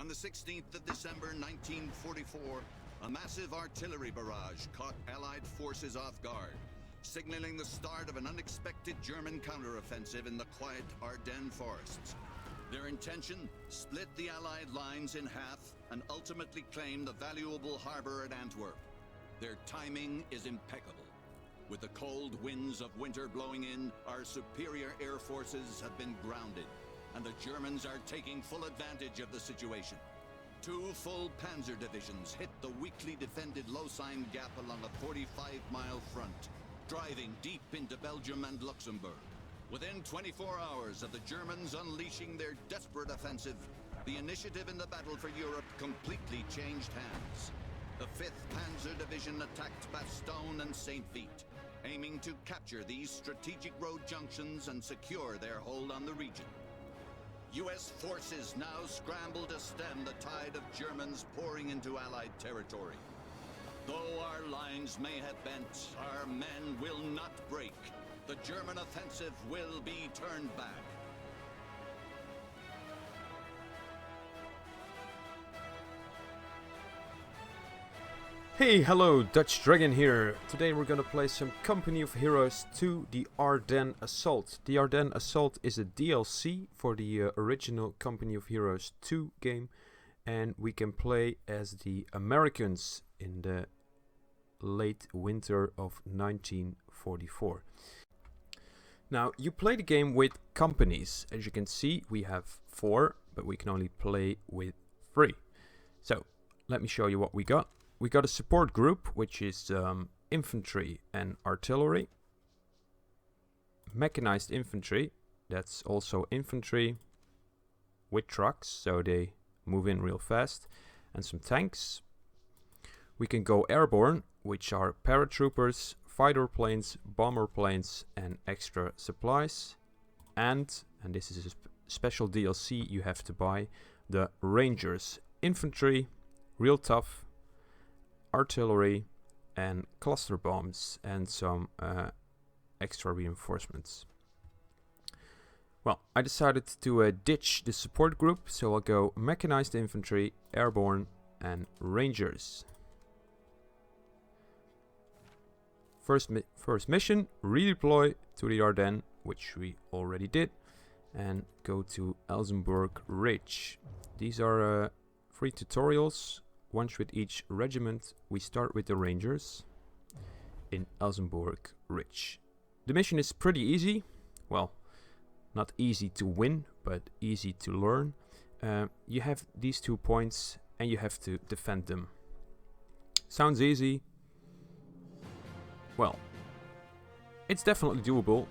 On the 16th of December 1944, a massive artillery barrage caught Allied forces off guard, signaling the start of an unexpected German counteroffensive in the quiet Ardennes forests. Their intention? Split the Allied lines in half and ultimately claim the valuable harbor at Antwerp. Their timing is impeccable. With the cold winds of winter blowing in, our superior air forces have been grounded, and the Germans are taking full advantage of the situation. 2 full panzer divisions hit the weakly defended Lausanne Gap along a 45-mile front, driving deep into Belgium and Luxembourg. Within 24 hours of the Germans unleashing their desperate offensive, the initiative in the battle for Europe completely changed hands. The 5th Panzer Division attacked Bastogne and St. Vite, aiming to capture these strategic road junctions and secure their hold on the region. U.S. forces now scramble to stem the tide of Germans pouring into Allied territory. Though our lines may have bent, our men will not break. The German offensive will be turned back. Hey, hello, Dutch Dragon here. Today we're gonna play some Company of Heroes 2, the Ardennes Assault. The Ardennes Assault is a DLC for the original Company of Heroes 2 game, and we can play as the Americans in the late winter of 1944. Now, you play the game with companies. As you can see, we have 4, but we can only play with 3. So, let me show you what we got. We got a support group, which is infantry and artillery. Mechanized infantry, that's also infantry with trucks, so they move in real fast. And some tanks. We can go airborne, which are paratroopers, fighter planes, bomber planes, and extra supplies. And this is a special DLC you have to buy, the Rangers. Infantry, real tough, artillery, and cluster bombs, and some extra reinforcements. Well, I decided to ditch the support group, so I'll go mechanized infantry, airborne, and Rangers. First mission, redeploy to the Ardennes, which we already did, and go to Elsenburg Ridge. These are 3 tutorials, once with each regiment. We start with the Rangers in Elsenburg Ridge. The mission is pretty easy. Well, not easy to win, but easy to learn. You have these 2 points and you have to defend them. Sounds easy. Well, it's definitely doable,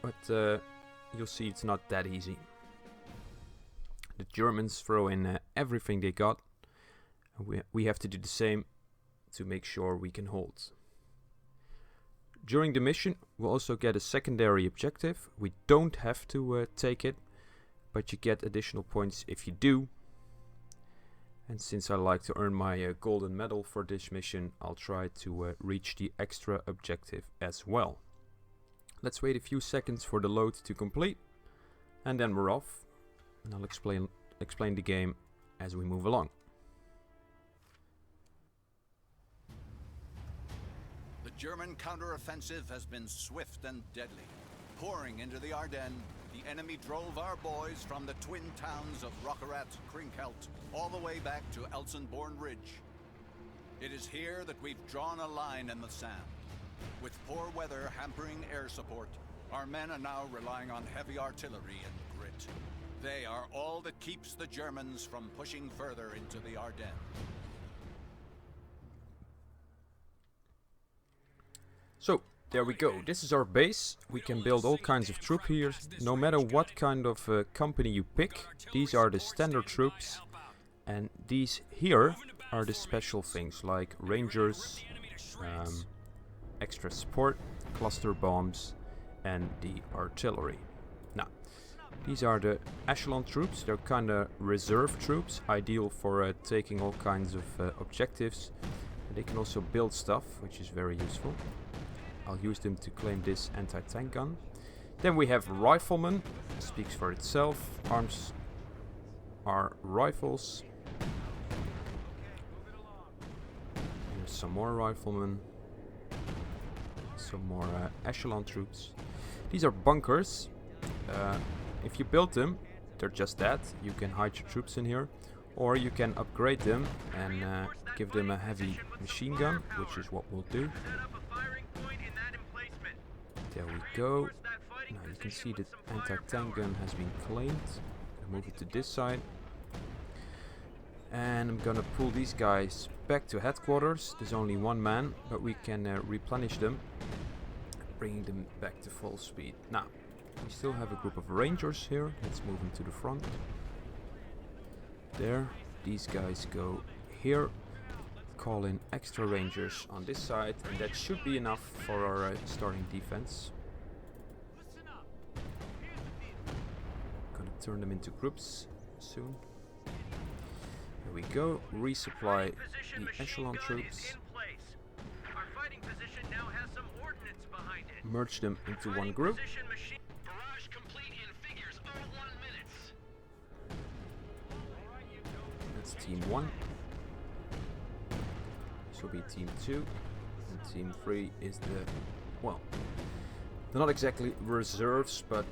but you'll see it's not that easy. The Germans throw in everything they got. We have to do the same to make sure we can hold. During the mission, we'll also get a secondary objective. We don't have to take it, but you get additional points if you do. And since I like to earn my golden medal for this mission, I'll try to reach the extra objective as well. Let's wait a few seconds for the load to complete, and then we're off. And I'll explain the game as we move along. The German counteroffensive has been swift and deadly. Pouring into the Ardennes, the enemy drove our boys from the twin towns of Roquerat, Krinkelt, all the way back to Elsenborn Ridge. It is here that we've drawn a line in the sand. With poor weather hampering air support, our men are now relying on heavy artillery and grit. They are all that keeps the Germans from pushing further into the Ardennes. So, there we go. This is our base. We can build all kinds of troops here, no matter what kind of company you pick. These are the standard troops, and these here are the special things like Rangers, extra support, cluster bombs, and the artillery. Now, these are the echelon troops. They're kind of reserve troops, ideal for taking all kinds of objectives. And they can also build stuff, which is very useful. I'll use them to claim this anti-tank gun. Then we have riflemen, speaks for itself. Arms our rifles. Here's some more riflemen. Some more echelon troops. These are bunkers. If you build them, they're just that. You can hide your troops in here. Or you can upgrade them and give them a heavy machine gun, which is what we'll do. There we go. Now you can see the anti-tank gun has been claimed. I'll move it to this side. And I'm gonna pull these guys back to headquarters. There's only one man, but we can replenish them, bringing them back to full speed. Now, we still have a group of rangers here. Let's move them to the front. There. These guys go here. Call in extra rangers on this side, and that should be enough for our starting defense. Gonna turn them into groups soon. Here we go. Resupply the echelon troops. Merge them into one group. That's team 1. This will be team 2. And team 3 is the, well, they're not exactly reserves, but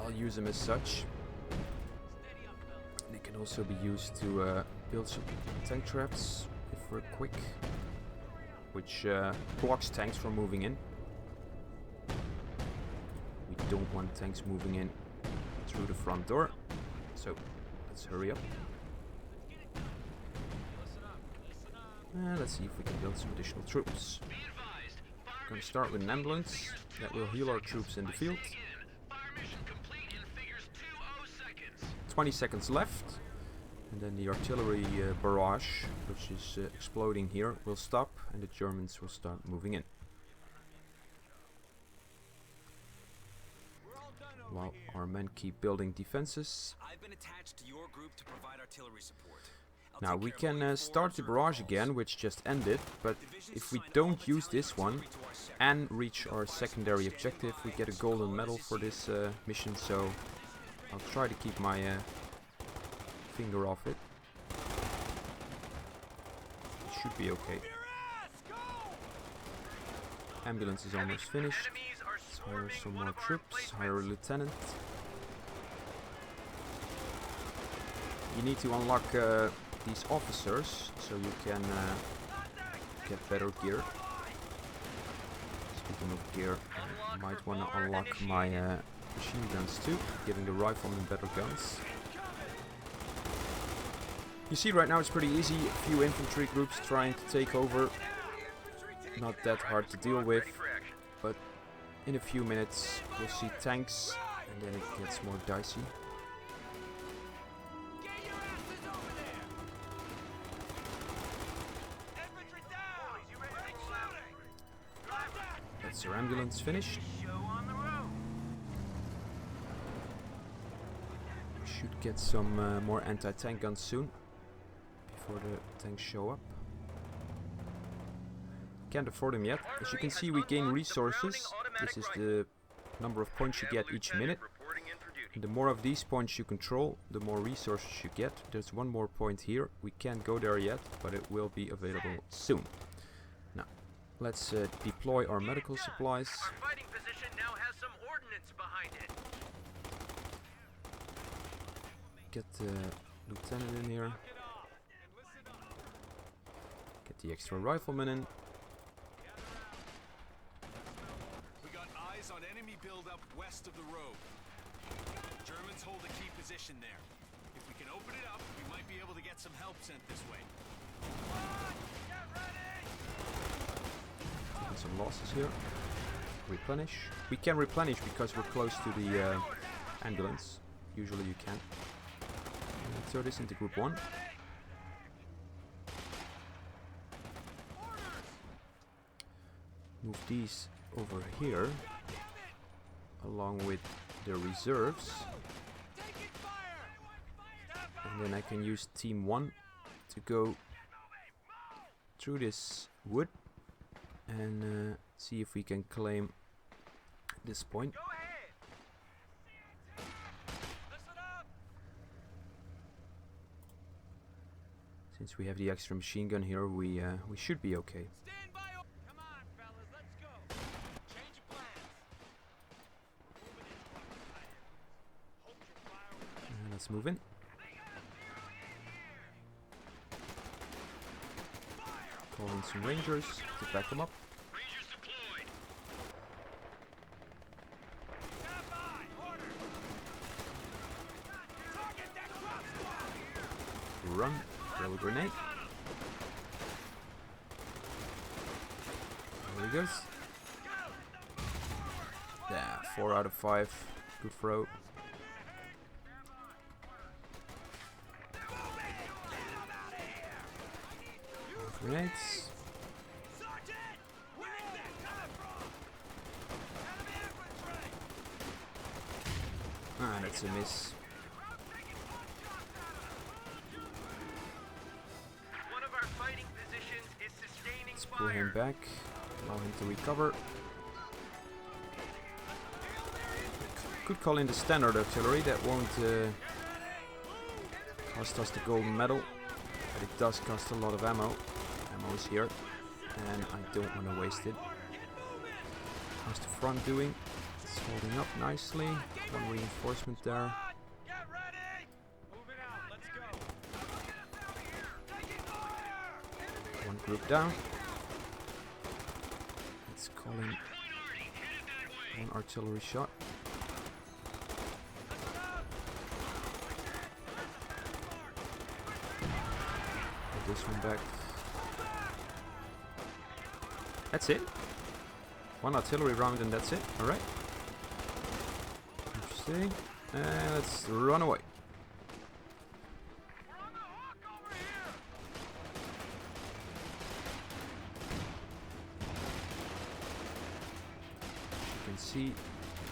I'll use them as such. They can also be used to build some tank traps if we're quick, which blocks tanks from moving in. We don't want tanks moving in through the front door, so let's hurry up. Let's see if we can build some additional troops. We're going to start with an ambulance that will heal our troops in the field. 20 seconds left, and then the artillery barrage, which is exploding here, will stop, and the Germans will start moving in. While our men keep building defenses. I've been attached to your group to provide artillery support. Now we can start the barrage again, which just ended, but if we don't use this one and reach our secondary objective, we get a golden medal for this mission, so I'll try to keep my finger off it. Should be okay. Ambulance is almost finished. Let's hire some more troops, hire a lieutenant. You need to unlock these officers, so you can get better gear. Speaking of gear, I might want to unlock my machine guns too, giving the riflemen better guns. You see right now it's pretty easy, a few infantry groups trying to take over. Not that hard to deal with, but in a few minutes we'll see tanks, and then it gets more dicey. That's our ambulance finished. We should get some more anti-tank guns soon, before the tanks show up. Can't afford them yet. As you can see, we gain resources. This is the number of points you get each minute. And the more of these points you control, the more resources you get. There's one more point here. We can't go there yet, but it will be available soon. Now, let's deploy our medical supplies. Our fighting position now has some ordnance behind it. Get the lieutenant in here. Get the extra rifleman in. We got eyes on enemy build-up west of the road. Germans hold a key position there. If we can open it up, we might be able to get some help sent this way. And some losses here. Replenish. We can replenish because we're close to the ambulance. Usually you can. Let's throw this into group 1. Move these over here, along with the reserves. And then I can use team 1 to go through this wood and see if we can claim this point. Since we have the extra machine gun here, we should be okay. Stand by. Come on, fellas, let's go. Change of plans. Let's move in. Call in some rangers to back them up. Rangers deployed. Stand by. Order. Target that drop squad. Run. Throw a grenade. There he goes. Yeah, 4 out of 5. Good throw. Grenades. Sergeant, where's that coming from? Enemy infantry. Ah, that's a miss. One of our fighting positions is sustaining Let's pull him fire. back. Allow him to recover. Could call in the standard artillery. That won't cost us the gold medal, but it does cost a lot of ammo. Ammo is here, and I don't want to waste it. How's the front doing? It's holding up nicely. One reinforcement there. Get ready. Moving out. Let's go. Taking fire. One group down. Let's call in one artillery shot. Put this one back. That's it. One artillery round and that's it. Alright. Interesting. And let's run away. We're on the hook over here. You can see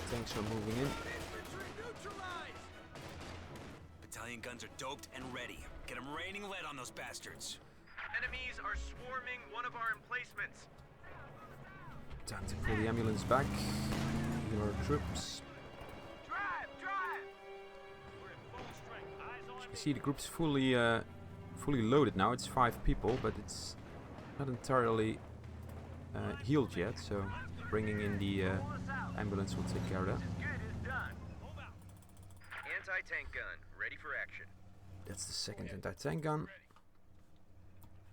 tanks are moving in. Infantry neutralized. Battalion guns are doped and ready. Get them raining lead on those bastards. Enemies are swarming one of our emplacements. Time to pull the ambulance back. Heal our troops. Drive, drive. We're at full strength. Eyes on You see the group's fully loaded now. It's 5 people, but it's not entirely healed yet. So bringing in the ambulance will take care of that. good is done. Move out. Anti-tank gun, ready for action. That's the second anti-tank gun.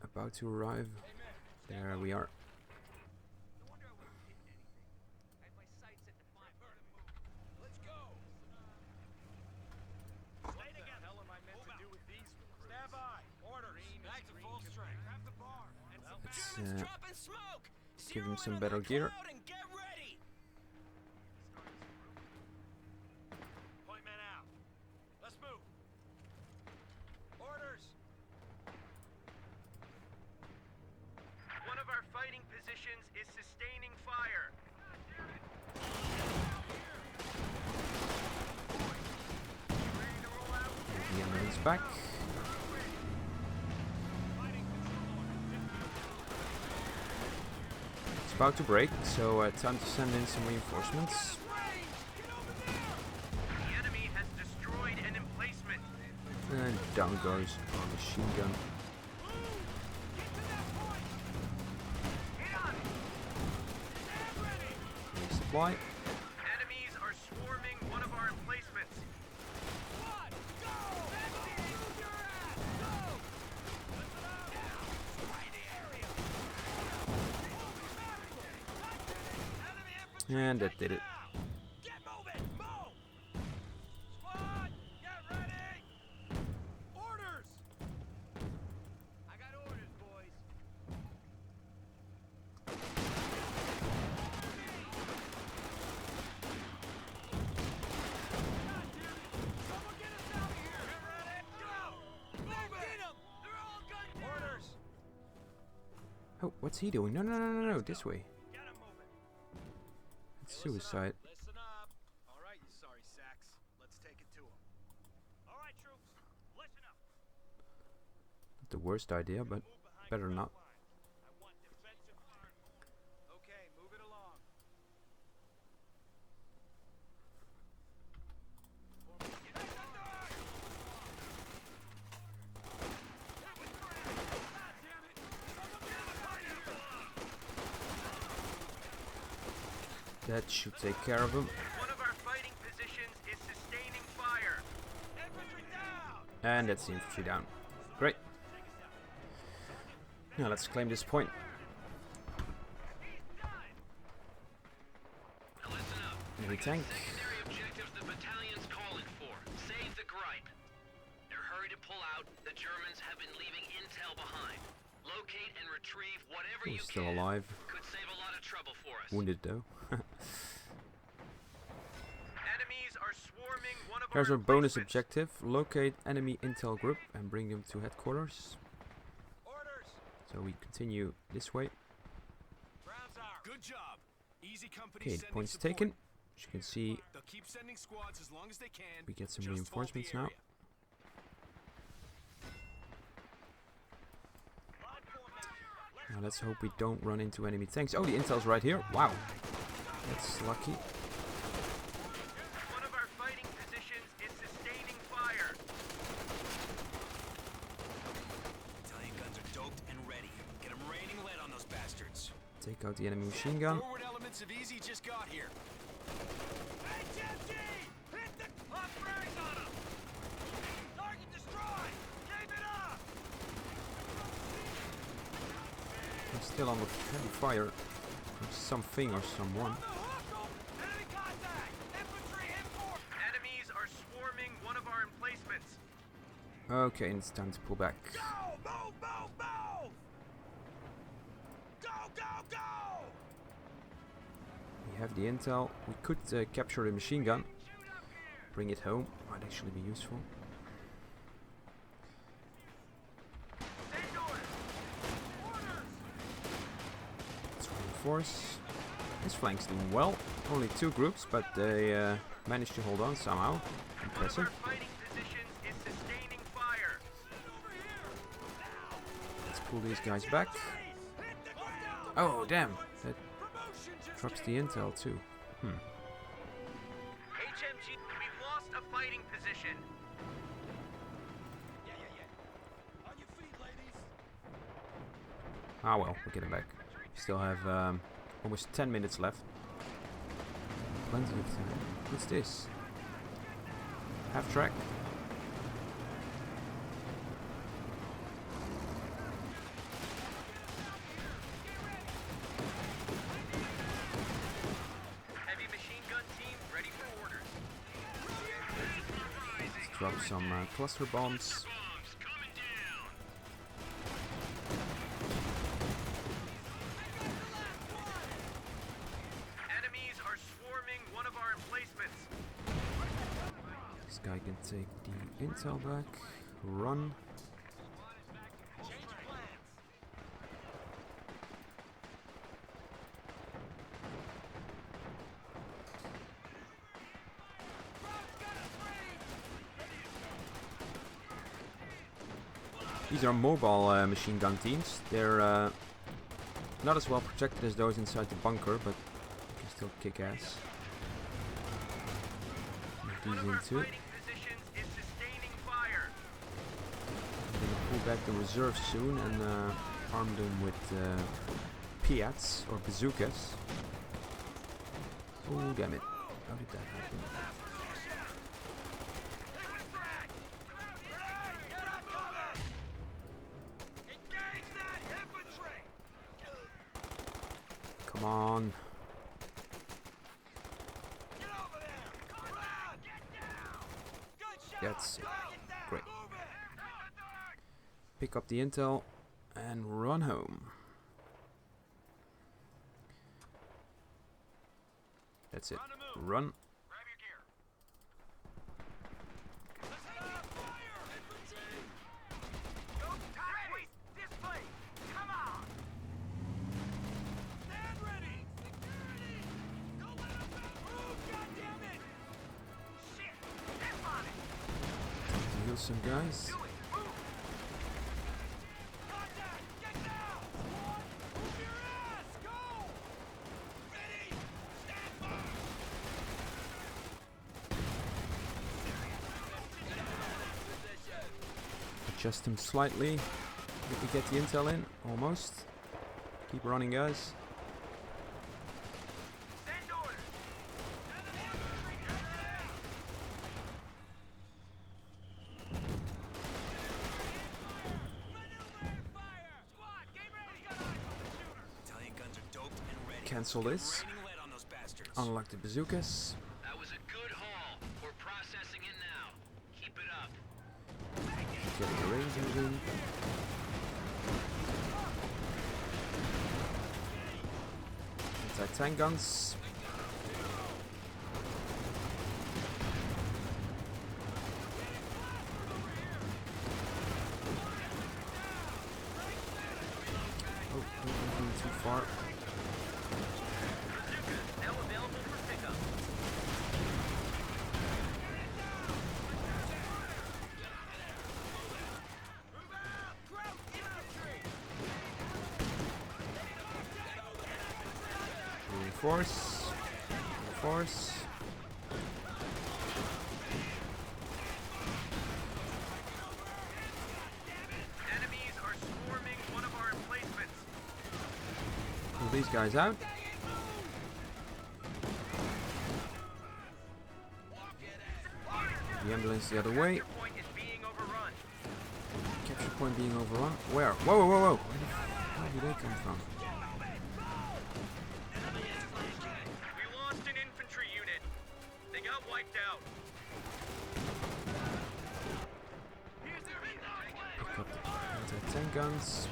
About to arrive. There we are. Let's go. Stay together. Hell am I meant to do with these? Stand by. Orders. Back to full strength. Grab the bar. Let's Germans dropping smoke. give him Zero some in on better that gear. cloud and get ready. Point man out. Let's move. Orders. One of our fighting positions is sustaining fire. The ambulance back. It's about to break, so time to send in some reinforcements. The enemy has destroyed an emplacement. And down goes our machine gun. Resupply. Enemies are swarming one of our emplacements. And that did it. Get moving! Move! Squad, get ready! Orders! I got orders, boys. Someone get us out of here! Get ready! Go! Move it! Get 'em! They're all gunned down! Orders! Oh, what's he doing? No, no, no, no, no, this way. Get 'em moving! It's suicide. Listen up. All right, you sorry sacks. Let's take it to them. All right, troops, listen up. Not the worst idea, but better not. I want defensive fire. Okay, move it along. That should take care of him. One of our fighting positions is sustaining fire. Infantry down! And that's the infantry down. Great. Now let's claim this point. Now listen up. Enemy tank. Secondary objectives the battalion's calling for. Save the gripe. They're hurried to pull out. The Germans have been leaving intel behind. Locate and retrieve whatever you He's still can. alive. Could save a lot of trouble for us. Wounded though. Enemies are swarming one of Here's our our bonus emplacements. objective. Locate enemy intel group and bring them to headquarters. Orders. So we continue this way. Rounds out. Good job. Easy company Okay, sending points support. taken. As you can see, They'll keep sending squads as long as they can. we get some Just hold reinforcements the now. area. Now let's hope we don't run into enemy tanks. Oh, the intel's right here. Wow. That's lucky. One of our fighting positions is sustaining fire. Battalion guns are doped and ready. Get them raining lead on those bastards. Take out the enemy machine gun. Forward elements of Easy just got here. HMG! Hit the pump frags on them! Target destroyed! Keep it up! I'm still under heavy fire from something or someone. Enemy contact! Infantry import! Enemies are swarming one of our emplacements. Okay, and it's time to pull back. Go! Move, move, move! Go, go, go! We have the intel. We could capture the machine gun. Bring it home. Might actually be useful. Send orders! Orders! Let's reinforce. This flank's doing well. Only 2 groups, but they managed to hold on somehow. One of Impressive. our fighting positions is sustaining fire. Let's pull these guys back. Oh, damn. That drops the intel too. HMG, we've lost a fighting position. On your feet, ladies. Ah well, we'll get him back. We still have almost 10 minutes left. Plenty of time. What's this? Half track. Heavy machine gun team ready for orders. Let's drop some cluster bombs. Bombs coming down. Enemies are swarming one of our emplacements. This guy can take the intel back. Run. Change plans. These are mobile machine gun teams. They're not as well protected as those inside the bunker, but they can still kick ass. Move One these of our into it. fighting positions is sustaining fire. I'm gonna pull back the reserves soon and arm them with Piats or bazookas. Oh damn it! How did that happen? Engage that infantry! Come on! Get over there! Run! Get down! Good shot! That's it. Get down! Great. Move it! Pick up the intel and run home. That's it. Run. Grab your gear. Let's head out! Fire! Infantry! Go ready! Display! Come on! Stand ready! Security! Don't let them move, goddammit! Shit! Step on it! To heal some guys. Do it! Move! Contact! Get down! Move your ass! Go! Ready! Stand by! Adjust them slightly. Did we get the intel in? Almost. Keep running, guys. Send orders! cancel this. Raining lead on those bastards. Unlock the bazookas. That was a good haul. We're processing it now. Keep it up. Get the razors in. Anti-tank guns. Oh, don't go too far. Now available for pickup. Reinforce. Reinforce. Enemies are swarming one of our emplacements. Pull these guys out. The ambulance the other way. Point is being overrun. Capture point being overrun. Where? Whoa, whoa, whoa, whoa! Where did they come from? We lost an infantry unit. They got wiped out. Pick up the anti-tank guns.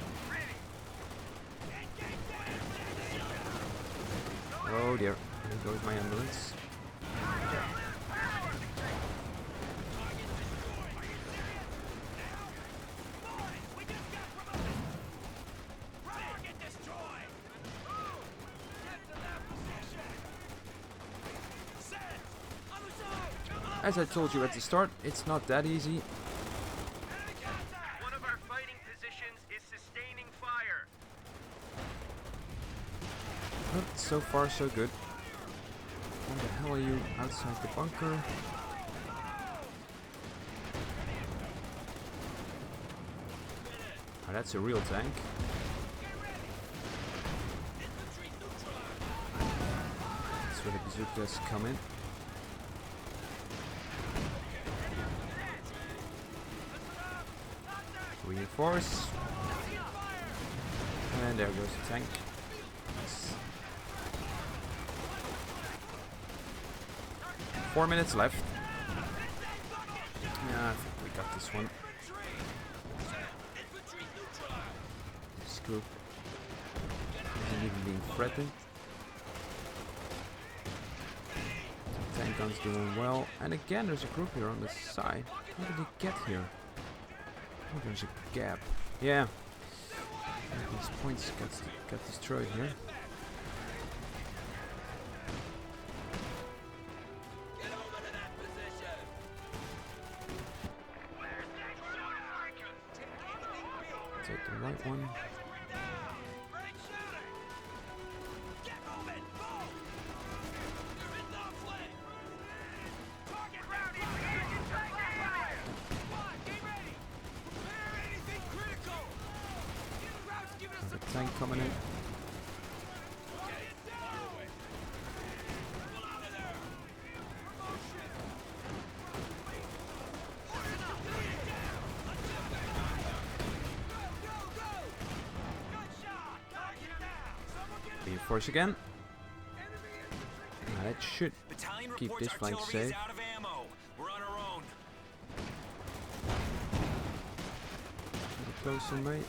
Oh dear, there goes my ambulance. As I told you at the start, it's not that easy. One of our fighting positions is sustaining fire. But so far so good. What the hell are you outside the bunker? Oh, that's a real tank. That's where the bazookas come in. Reinforce. And there goes the tank. Nice. 4 minutes left. Yeah, I think we got this one. This group isn't even being threatened. Tank gun's doing well. And again, there's a group here on the side. How did he get here? Oh, there's a gap. Yeah. These points got destroyed here. Take the right one. Tank coming in. Reinforce again. That should Battalion keep reports this flank artillery is safe. out of ammo. We're on our own. Pretty close on mate.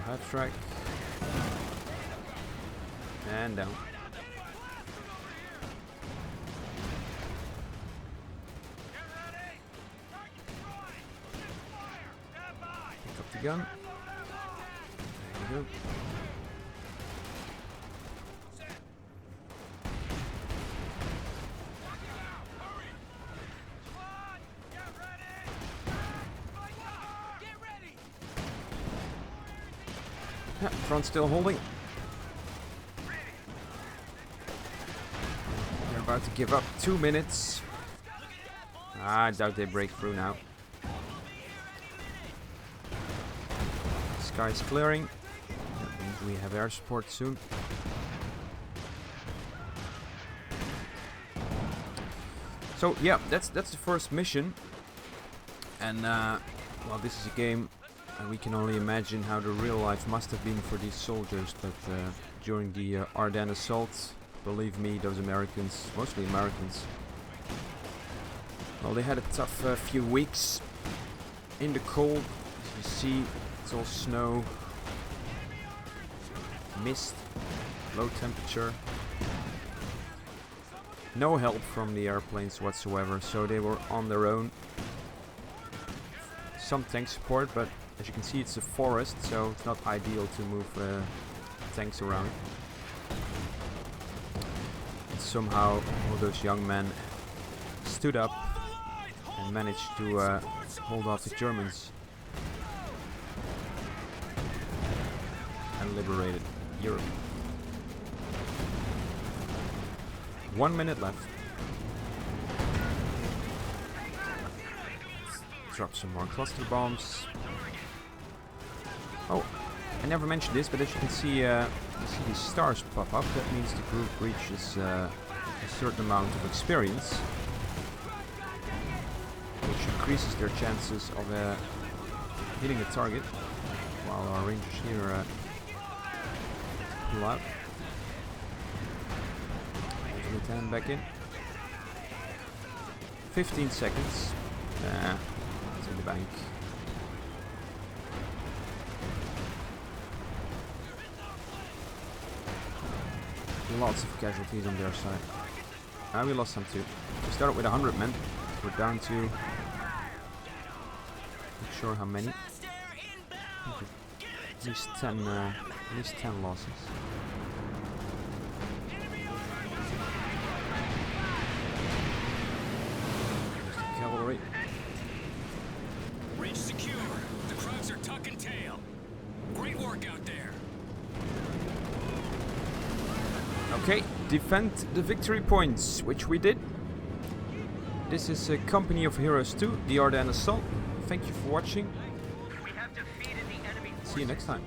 Half strike. And down. Pick up the gun. There you go. Yeah, front still holding. They're about to give up 2 minutes. I doubt they break through now. Sky's clearing. That means we have air support soon. So yeah, that's the first mission, and well, this is a game, and we can only imagine how the real life must have been for these soldiers. But during the Ardennes Assault, believe me, those Americans, mostly Americans, well, they had a tough few weeks in the cold. As you see, it's all snow, mist, low temperature. No help from the airplanes whatsoever, so they were on their own. Some tank support, but as you can see, it's a forest, so it's not ideal to move tanks around. And somehow all those young men stood up and managed to hold off the Germans and liberated Europe. 1 minute left. Let's drop some more cluster bombs. Oh, I never mentioned this, but as you can see, you see these stars pop up. That means the group reaches a certain amount of experience, which increases their chances of hitting a target, while our rangers here pull out. Lieutenant back in. 15 seconds. It's in the bank. Lots of casualties on their side. We lost some too. We started with 100 men. We're down to, not sure how many. At least 10 losses. Cavalry. Ridge secure. The Krugs are tuck and tail. Great work out there. Okay, defend the victory points, which we did. This is Company of Heroes 2, the Ardennes Assault. Thank you for watching. We have defeated the enemy See you next time.